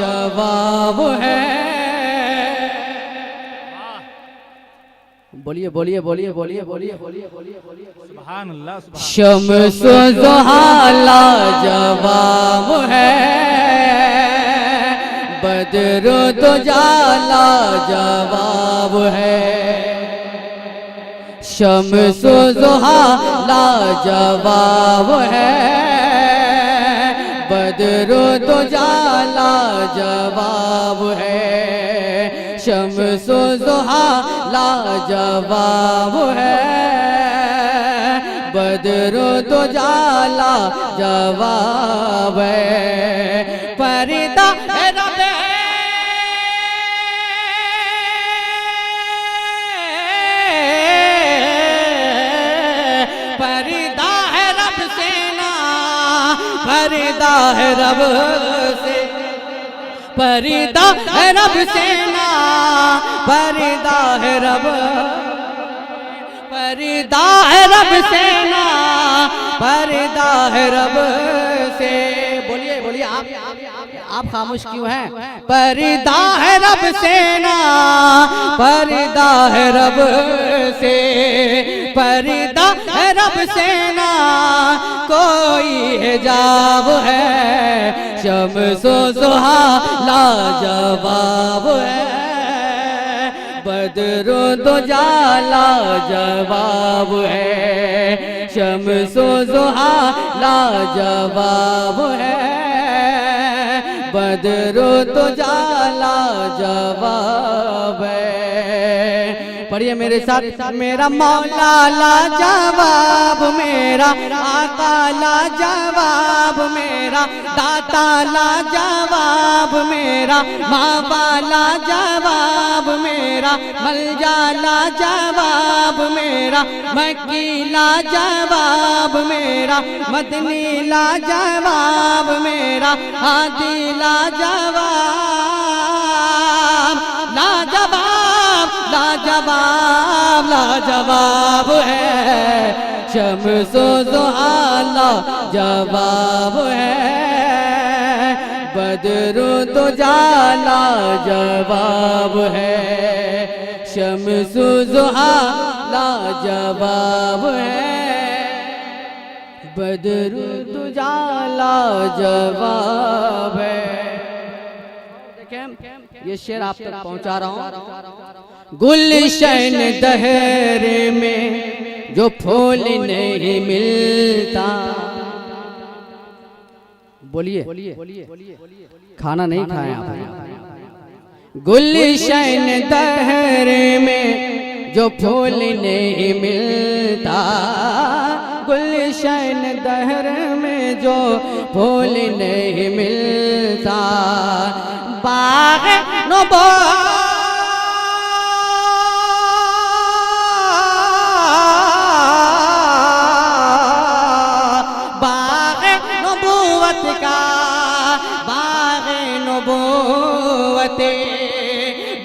लाजवाब है। बोलिए बोलिए बोलिए बोलिए बोलिए बोलिए बोलिए बोलिए सुभान अल्लाह। शम्स ज़ुहा लाजवाब है, बद्र दुजा लाजवाब है। शम्स ज़ुहा लाजवाब है, बद्र दुजा लाजवाब है। शम्स ज़ुहा लाजवाब है, बद्र दुजा लाजवाब है। फरीदा है रब फरीदा है रब से ना, फरीदा है रब से, फरीदा है रब से ना, फरीदा है रब, फरीदा है रब से ना, फरीदा है रब से। बोलिए बोलिए आप खामोश क्यों हैं? फरीदा है रब से ना, फरीदा है रब से, फरीदा है रब से ना, कोई हिजाब है। शम्स ज़ुहा लाजवाब है, बद्र दुजा लाजवाब है। शम्स ज़ुहा लाजवाब है, बद्र दुजा लाजवाब है। पढ़िए मेरे साथ। मेरा मौला लाजवाब, मेरा आका लाजवाब, मेरा दाता लाजवाब, मेरा मावा लाजवाब, मेरा मलजा लाजवाब, मेरा मक्की लाजवाब, मेरा मदनी लाजवाब, मेरा हादी लाजवाब, लाजवाब लाजवाब लाजवाब है। शम्स ज़ुहा लाजवाब है, बद्र दुजा लाजवाब है। शम्स ज़ुहा लाजवाब है, बद्र दुजा लाजवाब है। ये शेर आप तक पहुंचा रहा हूं। गुलशन दहर में जो फूल नहीं मिलता, बोलिए खाना नहीं खाया आप। गुलशन दहर में जो फूल नहीं मिलता, गुलशन दहर में जो फूल नहीं मिलता, बाग नबो बाग नबूवत का, बाग नबूवत,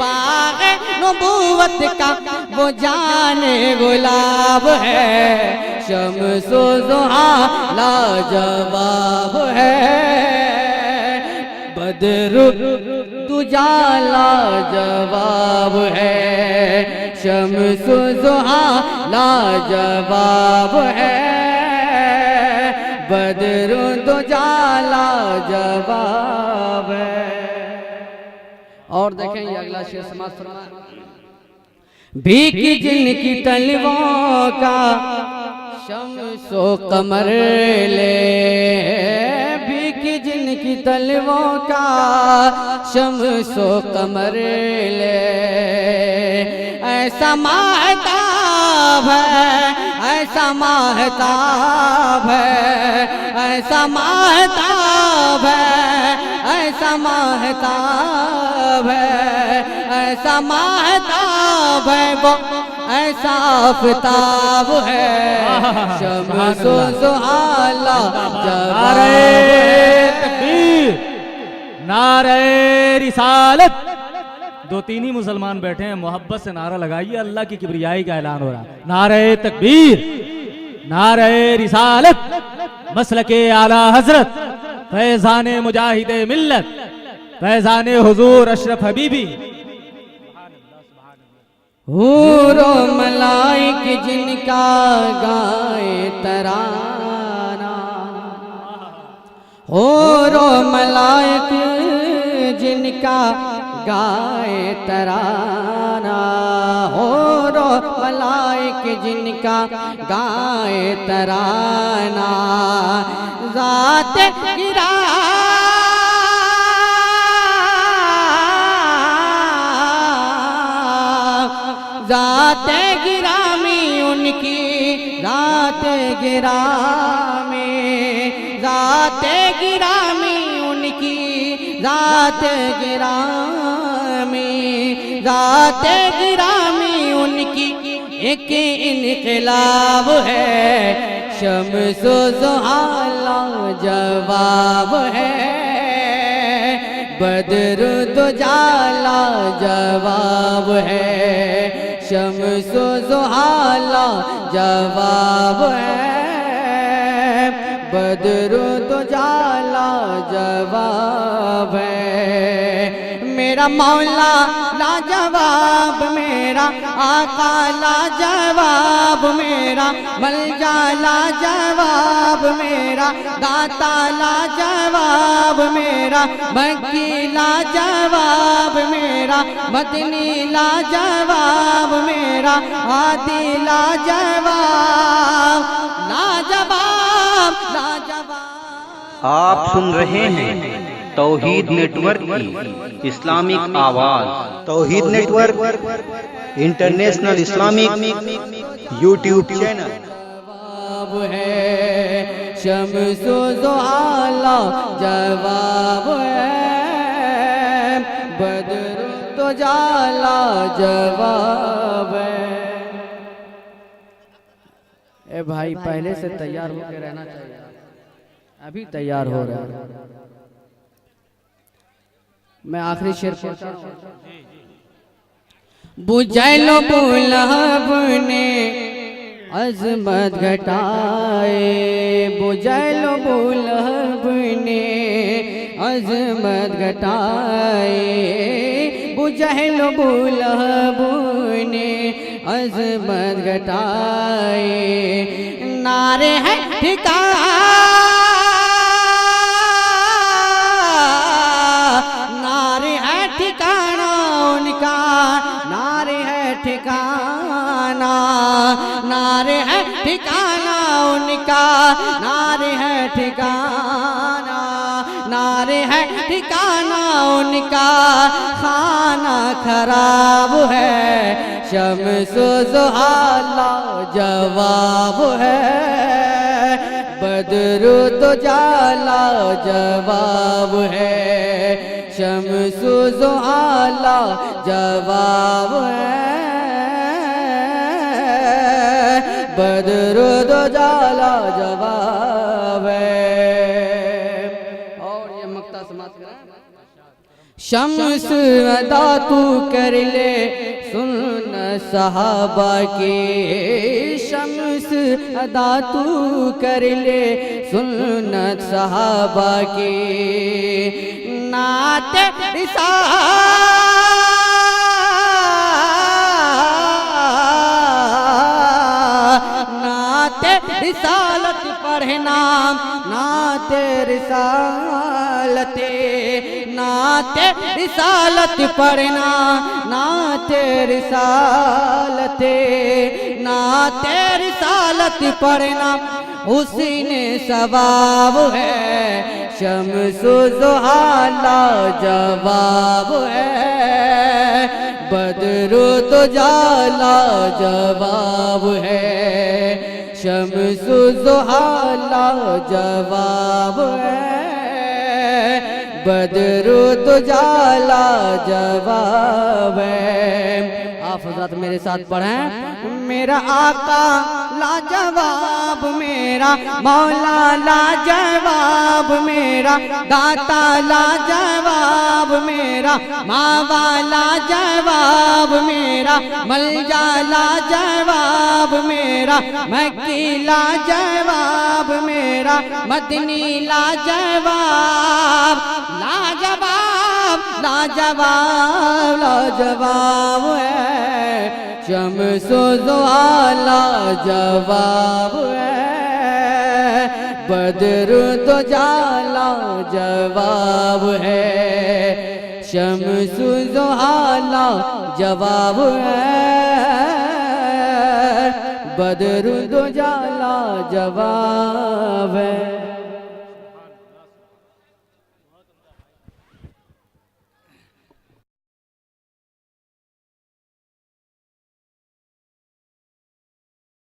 बाग नबूवत का वो जाने गुलाब है। शम्स ज़ुहा लाजवाब है, बद्र दुजा लाजवाब है। शम्स ज़ुहा लाजवाब है, बद्र दुजा लाजवाब है। और देखें ये अगला शेर समाप्त फरमाया। भीख जिनकी तलवों का शम्सो कमर ले, भीख जिनकी तलवों का शम्सो कमर ले। ऐसा महताब है, ऐसा महताब है, ऐसा महताब है, ऐसा महताब है, ऐसा महताब है वो, ऐसा आफताब है। शम्स ज़ुहा लाजवाब है। तकबीर, नारे रिसालत। दो तीन ही मुसलमान बैठे हैं, मोहब्बत से नारा लगाइए, अल्लाह की किबरियाई का ऐलान हो रहा है। नारे तकबीर, नारे रिसालत, मसलके आला हजरत, फैज़ाने मुजाहिदे मिल्लत, फैजान हुजूर अशरफ हबीबी। हूरो मलाइक जिनका गाए तराना, हूरो मलाइक जिनका गाए तराना, हूरो मलाइक जिनका गाए तराना, ज़ात गिरा ज़ाते गिरामी उनकी, ज़ाते गिरामी, ज़ाते गिरामी उनकी, ज़ाते गिरामी, ज़ाते गिरामी उनकी एक इनक़िलाब है, शम्स-ओ ज़ुहा जवाब है, बद्र दुजा जवाब है, शम्स-ओ ज़ुहा जवाब है, बद्र दुजा जवाब है। मेरा मौला लाजवाब, मेरा आका लाजवाब, मेरा मलजा लाजवाब, मेरा दाता लाजवाब, मेरा मक्की लाजवाब, मेरा मदनी लाजवाब, मेरा आदि लाजवाब, लाजवाब लाजवाब। आप सुन रहे हैं तौहीद नेटवर्क की इस्लामिक आवाज। Tauheed network international Islamic YouTube channel. जवाब है शम्स-ओ ज़ुहा जवाब है, बद्र दुजा जवाब है। ए भाई पहले से तैयार होकर रहना चाहिए, अभी तैयार हो रहा है। मैं आखिरी शेर पढ़ता हूं। बुझलो बुलहब ने अजमत घटाए, बुझलो बुलहब ने अजमत घटाए, बुझलो बुलहब ने अजमत घटाए, नारे है ठिकाना, ठिकाना उनका, नारे है ठिकाना, नारे है ठिकाना उनका, नारे है ठिकाना, नारे है ठिकाना उनका, खाना खराब है, शम्स-ओ ज़ुहा जवाब है, बद्र दुजा जवाब है, शम्स-ओ ज़ुहा जवाब है, बद्र दुजा जवाब है। और ये मक्ता समाप्त करें। शम्स अदा तू कर ले सुन सहाबा की, शम्स अदा तू कर ले सुन्नत सहाबा की, नाते नाते रिसालत पढ़ना, नाते रिसालते, नाते रिसालत पढ़ना, नाते रिसालते, नाते रिसालत पढ़ना हुस्न सवाब है, शम्स-ओ ज़ुहा जवाब है, बद्र दुजा जवाब है, शम्स-ओ ज़ुहा जवाब है, बद्र दुजा जवाब है। आप हज़रात मेरे साथ पढ़ें। मेरा आका लाजवाब, मेरा मौला लाजवाब, मेरा दाता लाजवाब, मेरा मावा लाजवाब, मेरा मलजा लाजवाब, मेरा मक्की लाजवाब, मेरा मदनी लाजवाब, लाजवाब लाजवाब लाजवाब है, शम्सो ज़ोहा लाजवाब है, बद्र तो जाला जवाब है, शम्सो ज़ोहा लाजवाब है, बद्र तो जाला जवाब है।